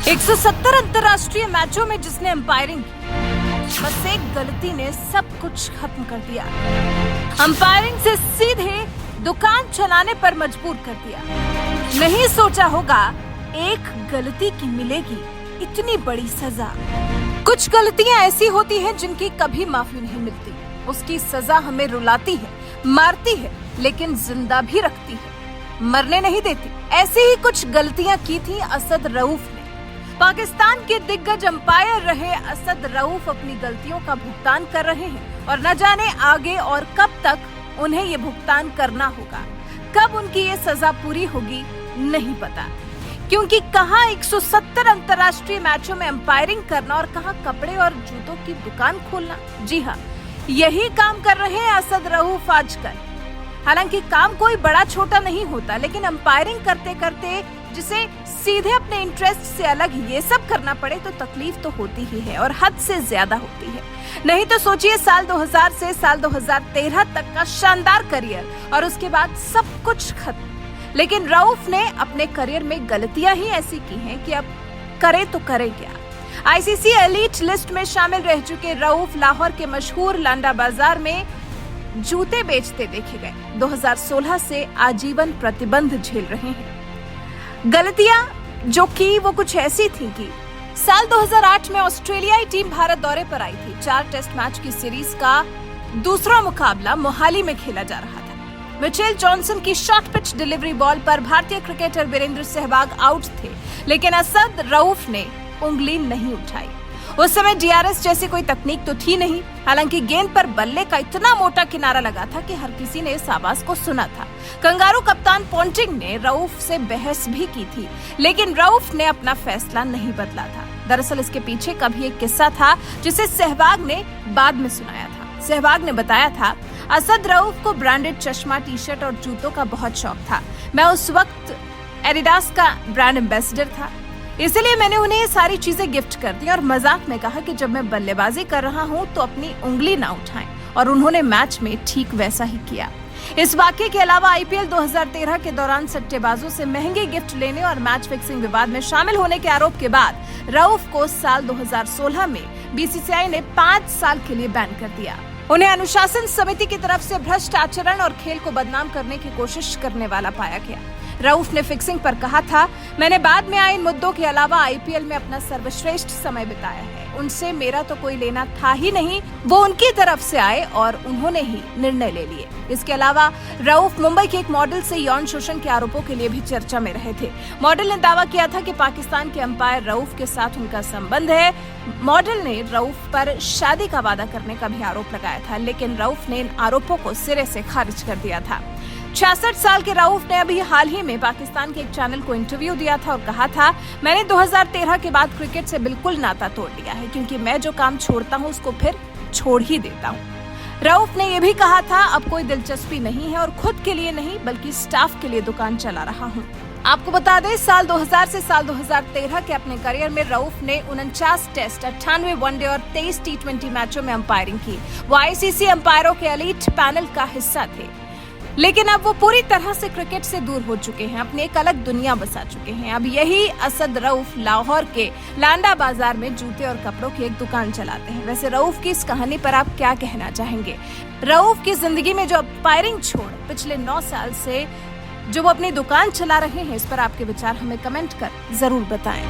170 अंतर्राष्ट्रीय मैचों में जिसने अंपायरिंग की, बस एक गलती ने सब कुछ खत्म कर दिया। अंपायरिंग से सीधे दुकान चलाने पर मजबूर कर दिया। नहीं सोचा होगा एक गलती की मिलेगी इतनी बड़ी सजा। कुछ गलतियां ऐसी होती हैं जिनकी कभी माफी नहीं मिलती। उसकी सजा हमें रुलाती है, मारती है, लेकिन जिंदा भी रखती है, मरने नहीं देती। ऐसी ही कुछ गलतियां की थी असद रऊफ ने। पाकिस्तान के दिग्गज अंपायर रहे असद रऊफ अपनी गलतियों का भुगतान कर रहे हैं और न जाने आगे और कब तक उन्हें ये भुगतान करना होगा। कब उनकी ये सजा पूरी होगी नहीं पता, क्योंकि कहां 170 अंतर्राष्ट्रीय मैचों में अंपायरिंग करना और कहां कपड़े और जूतों की दुकान खोलना। जी हाँ, यही काम कर रहे हैं असद रऊफ आजकल। हालांकि काम कोई बड़ा छोटा नहीं होता, लेकिन अंपायरिंग करते करते जिसे सीधे अपने इंटरेस्ट से अलग ये सब करना पड़े तो तकलीफ तो होती ही है, और हद से ज्यादा होती है। नहीं तो सोचिए साल 2000 से साल 2013 तक का शानदार करियर और उसके बाद सब कुछ खत्म। लेकिन रऊफ ने अपने करियर में गलतियां ही ऐसी की हैं कि अब करे तो करे क्या। आईसीसी एलीट लिस्ट में शामिल रह चुके रऊफ लाहौर के मशहूर लांडा बाजार में जूते बेचते देखे गए। 2016 से आजीवन प्रतिबंध झेल रहे हैं। गलतियां जो की वो कुछ ऐसी थी कि साल 2008 में ऑस्ट्रेलियाई टीम भारत दौरे पर आई थी। 4 टेस्ट मैच की सीरीज का दूसरा मुकाबला मोहाली में खेला जा रहा था। मिचेल जॉनसन की शॉर्ट पिच डिलीवरी बॉल पर भारतीय क्रिकेटर वीरेंद्र सहवाग आउट थे, लेकिन असद रऊफ ने उंगली नहीं उठाई। उस समय डीआरएस जैसी कोई तकनीक तो थी नहीं। हालांकि गेंद पर बल्ले का इतना मोटा किनारा लगा था कि हर किसी ने इस आवाज को सुना था। कंगारू कप्तान पोंटिंग ने रऊफ से बहस भी की थी, लेकिन रऊफ ने अपना फैसला नहीं बदला था। दरअसल इसके पीछे का भी एक किस्सा था जिसे सहवाग ने बाद में सुनाया था। सहवाग ने बताया था, असद रऊफ को ब्रांडेड चश्मा, टी शर्ट और जूतों का बहुत शौक था। मैं उस वक्त एडिडास का ब्रांड एम्बेसडर था, इसलिए मैंने उन्हें ये सारी चीजें गिफ्ट कर दी और मजाक में कहा कि जब मैं बल्लेबाजी कर रहा हूँ तो अपनी उंगली ना उठाएं, और उन्होंने मैच में ठीक वैसा ही किया। इस वाकये के अलावा आईपीएल 2013 के दौरान सट्टेबाजों से महंगे गिफ्ट लेने और मैच फिक्सिंग विवाद में शामिल होने के आरोप के बाद रऊफ को साल 2016 में बीसीसीआई ने 5 साल के लिए बैन कर दिया। उन्हें अनुशासन समिति की तरफ से भ्रष्ट आचरण और खेल को बदनाम करने की कोशिश करने वाला पाया गया। रऊफ ने फिक्सिंग पर कहा था, मैंने बाद में आए इन मुद्दों के अलावा आईपीएल में अपना सर्वश्रेष्ठ समय बिताया है। उनसे मेरा तो कोई लेना था ही नहीं, वो उनकी तरफ से आए और उन्होंने ही निर्णय ले लिए। इसके अलावा रऊफ मुंबई के एक मॉडल से यौन शोषण के आरोपों के लिए भी चर्चा में रहे थे। मॉडल ने दावा किया था कि पाकिस्तान के अंपायर रऊफ के साथ उनका संबंध है। मॉडल ने रऊफ पर शादी का वादा करने का भी आरोप लगाया था, लेकिन रऊफ ने इन आरोपों को सिरे से खारिज कर दिया था। 66 साल के रऊफ ने अभी हाल ही में पाकिस्तान के एक चैनल को इंटरव्यू दिया था और कहा था, मैंने 2013 के बाद क्रिकेट से बिल्कुल नाता तोड़ लिया है, क्योंकि मैं जो काम छोड़ता हूं उसको फिर छोड़ ही देता हूं। रऊफ ने यह भी कहा था, अब कोई दिलचस्पी नहीं है और खुद के लिए नहीं बल्कि स्टाफ के लिए दुकान चला रहा हूं। आपको बता दें, साल 2000 से साल 2013 के अपने करियर में रऊफ ने 49 टेस्ट, 98 वनडे और 23 टी20 मैचों में अंपायरिंग की। वो आईसीसी अंपायरों के एलीट पैनल का हिस्सा थे, लेकिन अब वो पूरी तरह से क्रिकेट से दूर हो चुके हैं, अपनी एक अलग दुनिया बसा चुके हैं। अब यही असद रऊफ लाहौर के लांडा बाजार में जूते और कपड़ों की एक दुकान चलाते हैं। वैसे रऊफ की इस कहानी पर आप क्या कहना चाहेंगे? रऊफ की जिंदगी में जो अंपायरिंग छोड़ पिछले 9 साल से जो वो अपनी दुकान चला रहे हैं, इस पर आपके विचार हमें कमेंट कर जरूर बताएं।